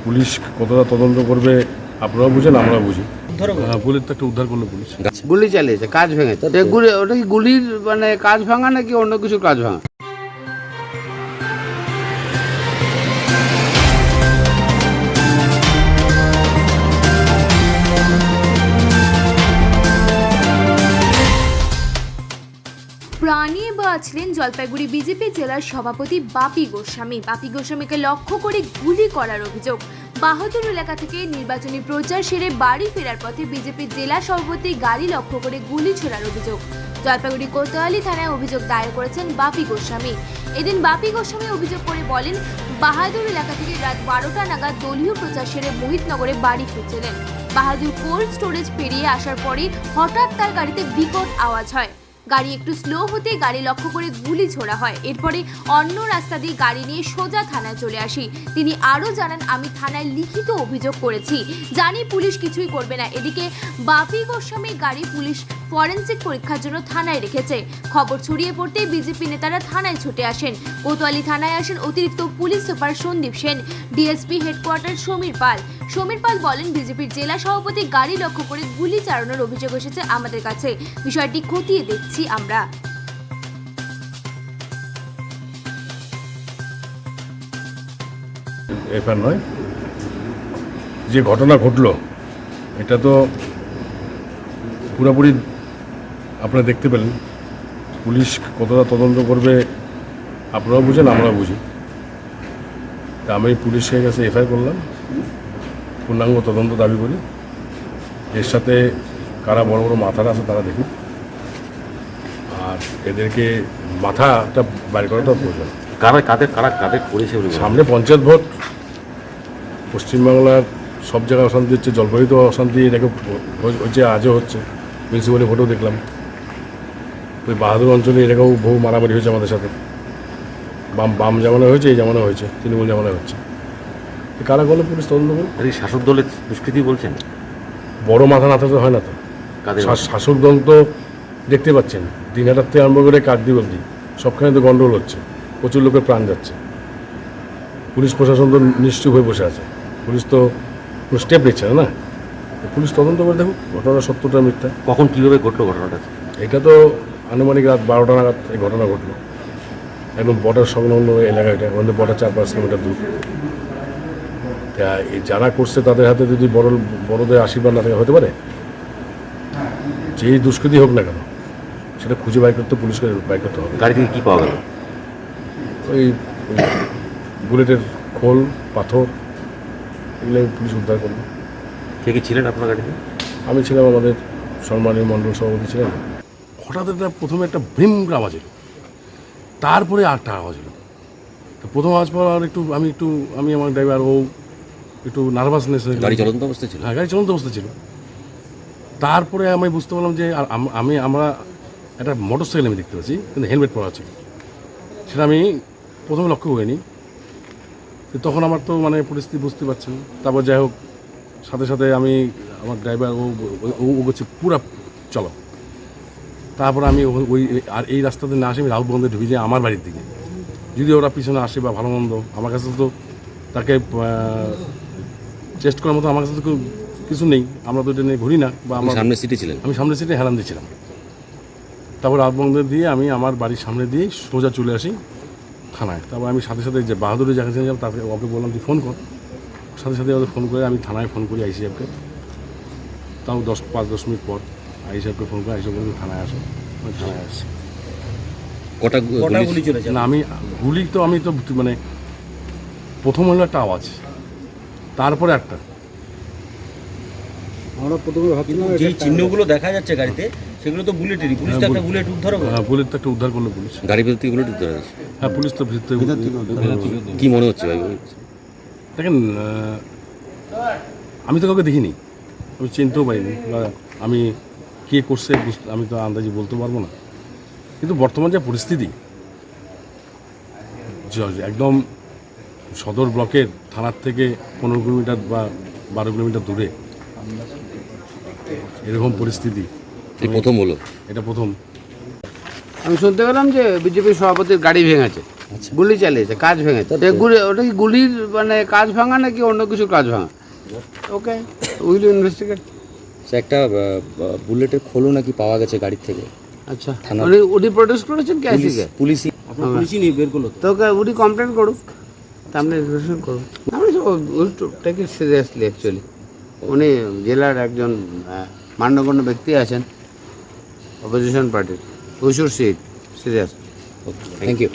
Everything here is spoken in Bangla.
পুলিশ কতটা তদন্ত করবে আপনারাও বুঝেন, আমরাও বুঝি। বুলেট তো একটা উদ্ধার করলো পুলিশ। গুলি চালিয়েছে, কাজ ভেঙেছে। ওটা কি গুলির মানে কাজ ভাঙা নাকি অন্য কিছু কাজ ভাঙা? প্রাণ নিয়ে বাঁচলেন জলপাইগুড়ি বিজেপি জেলার সভাপতি বাপি গোস্বামী। বাপি গোস্বামীকে লক্ষ্য করে গুলি করার অভিযোগ। বাহাদুর এলাকা থেকে নির্বাচনী প্রচার সেরে বাড়ি ফেরার পথে বিজেপি জেলা সভাপতি গাড়ি লক্ষ্য করে গুলি ছোড়ার অভিযোগ। জলপাইগুড়ি কোতোয়ালি থানায় অভিযোগ দায়ের করেছেন বাপি গোস্বামী। এদিন বাপি গোস্বামী অভিযোগ করে বলেন, বাহাদুর এলাকা থেকে রাত 12টা নাগাদ দলীয় প্রচার সেরে মোহিতনগরে বাড়ি ফিরছিলেন। বাহাদুর কোল্ড স্টোরেজ পেরিয়ে আসার পরই হঠাৎ তার গাড়িতে বিকট আওয়াজ হয়। গাড়ি একটু স্লো হতে গাড়ি লক্ষ্য করে গুলি ছোড়া হয়। এরপরে অন্য রাস্তা দিয়ে গাড়ি নিয়ে সোজা থানায় চলে আসি। তিনি আরও জানান, আমি থানায় লিখিত অভিযোগ করেছি, জানি পুলিশ কিছুই করবে না। এদিকে বাপি গোস্বামীর গাড়ি পুলিশ ফরেনসিক পরীক্ষার জন্য থানায় রেখেছে। খবর ছড়িয়ে পড়তেই বিজেপি নেতারা থানায় ছুটে আসেন। কোতোয়ালি থানায় আসেন অতিরিক্ত police super Sandeep Sen, DSP headquarter Samir Pal. Samir Pal বলেন, বিজেপির জেলা সভাপতি গাড়ি লক্ষ্য করে গুলি চালানোর অভিযোগ এসেছে আমাদের কাছে, বিষয়টি খতিয়ে দেখছি আমরা। এফআইআর নয়, যে ঘটনা ঘটলো এটা তো পুরোপুরি আপনারা দেখতে পেলেন। পুলিশ কতটা তদন্ত করবে আপনারাও বুঝেন, আমরাও বুঝি। তা আমি পুলিশের কাছে এফআইআর করলাম, পূর্ণাঙ্গ তদন্ত দাবি করি। এর সাথে কারা বড় বড় মাথারা আছে তারা দেখুন, আর এদেরকে মাথাটা বাইর করাটা প্রয়োজন। কাদের করেছে সামনে পঞ্চায়েত ভোট, পশ্চিমবাংলার সব জায়গায় অশান্তি হচ্ছে, জলপাইগুড়িতে অশান্তি এটাকে হচ্ছে, আজও হচ্ছে। মিউনিসিপ্যালি ভোটও দেখলাম, ওই বাহাদুর অঞ্চলে এটাকেও বহু মারামারি হয়েছে আমাদের সাথে। বাম জামানা হয়েছে, এই জামানা হয়েছে, তৃণমূল জামানা হচ্ছে। কারা করলে পুলিশ তদন্ত করুন। শাসক দলের দুষ্কৃতি বলছেন, বড় মাথা না থাকলে হয় না তো। শাসক দল তো দেখতে পাচ্ছেন, দিনহাটার থেকে আরম্ভ করে কাকদ্বীপ অবধি সবখানে তো গন্ডগোল হচ্ছে, প্রচুর লোকের প্রাণ যাচ্ছে। পুলিশ প্রশাসন তো নিশ্চুপ হয়ে বসে আছে, পুলিশ তো কোনো স্টেপ নিচ্ছে না। পুলিশ তদন্ত করে দেখুক ঘটনা সত্যটা মিথ্যা। কখন কীভাবে ঘটলো ঘটনাটা? এটা তো আনুমানিক রাত 12টা নাগাদ এই ঘটনা ঘটলো, একদম বর্ডার সংলগ্ন এলাকা। এটা আমাদের বর্ডার 4-5 কিলোমিটার দূর। যারা করছে তাদের হাতে যদি বড়দের আশীর্বাদ না থাকে হতে পারে। যেই দুষ্কৃতি হোক না কেন সেটা খুঁজে বাইর করতে পুলিশকে বাইর করতে হবে। গাড়ি থেকে কী পাওয়া গেল? ওই বুলেটের খোল, পাথর, এগুলো পুলিশ উদ্ধার করলো। কে কে ছিলেন আপনার গাড়িতে? আমি ছিলাম, আমাদের সম্মানীয় মণ্ডল সভাপতি ছিলেন। হঠাৎ প্রথমে একটা ভ্রিম আওয়াজ এলো, তারপরে আরেকটা আওয়াজ এলো। তো প্রথম আওয়াজ পাওয়ার আমি আমার ড্রাইভার ও একটু নার্ভাসনেস হয়ে গাড়ি চলন্ত অবস্থায় ছিল। হ্যাঁ, গাড়ি চলন্ত অবস্থা ছিল। তারপরে আমি বুঝতে পারলাম যে আমরা একটা মোটর সাইকেল আমি দেখতে পাচ্ছি, কিন্তু হেলমেট পরা আছে। সেটা আমি প্রথমে লক্ষ্য করিনি। তখন আমার তো মানে পরিস্থিতি বুঝতে পারছেন। তারপর যাই হোক, সাথে সাথে আমি আমার ড্রাইভার ও করছে পুরা চলো। তারপর আমি ওই আর এই রাস্তাতে না আসে আমি রাউতবন্ধে ঢুকে যাই আমার বাড়ির দিকে। যদি ওরা পিছনে আসে বা ভালো মন্দ, আমার কাছে তো তাকে টেস্ট করার মতো আমার কাছে তো কিছু নেই। আমরা তো এটা নিয়ে ঘুরি না। বা আমার সামনের সিটে ছিলেন? আমি সামনের সিটে হেলান দিয়েছিলাম। তারপর রাউতবন্ধে দিয়ে আমি আমার বাড়ির সামনে দিয়ে সোজা চলে আসি থানায়। তারপর আমি সাথে সাথে যে বাহাদুরে যাকে যাব তাকে ওকে বললাম তুই ফোন কর। সাথে সাথে ওদের ফোন করে আমি থানায় ফোন করি আইসি সাহেবকে। তাও 5-10 মিনিট পর আইসি সাহেবকে ফোন করে আইসি বলে থানায় আসো। আমি থানায় আসছি। কটা গুলি চলেছে? না, গুলি তো আমি তো মানে প্রথম হলো একটা আওয়াজ, তারপরে একটা। আমরা প্রথমে ভাবছিলাম যে চিহ্নগুলো দেখা যাচ্ছে গাড়িতে, সেগুলো তো বুলেটেরই। পুলিশ তো একটা বুলেট উদ্ধার করলো। হ্যাঁ, বুলেট তো একটা উদ্ধার করলো পুলিশ। গাড়ি ভিতর থেকে বুলেট উদ্ধার হয়েছে? হ্যাঁ, পুলিশ তো ভিতর কী মনে হচ্ছে ভাই? দেখেন, আমি তো কাউকে দেখিনি, আমি চিনতেও পারিনি, বা আমি কে করছে আমি তো আন্দাজি বলতে পারবো না। কিন্তু বর্তমান যে পরিস্থিতি, একদম সদর ব্লকের থানার থেকে 15 কিলোমিটার বা 12 কিলোমিটার দূরে এরকম পরিস্থিতি প্রথম হলো? এটা প্রথম। আমি শুনতে পেলাম যে বিজেপির সভাপতির গাড়ি ভেঙেছে। গুলি চালিয়েছে, কাজ ভেঙেছে। তো ওটা কি গুলির মানে কাজ ভাঙা নাকি অন্য কিছু কাজ ভাঙা? ওকে, উইল ইনভেস্টিগেট। একটা বুলেটের খোলও নাকি পাওয়া গেছে গাড়ির থেকে। আচ্ছা, উনি প্রোটেস্ট করেছেন কি আসিকে? পুলিশই আপনার পুলিশই নিয়ে বের করলো। তো উনি কমপ্লেন করুক, সামনে ইনভেস্টিগেট করুক। আমি টেক ইট সিরিয়াসলি অ্যাকচুয়ালি। উনি জেলার একজন মান্যগণ্য ব্যক্তি আছেন অপোজিশন পার্টির, we should see it seriously. Thank you.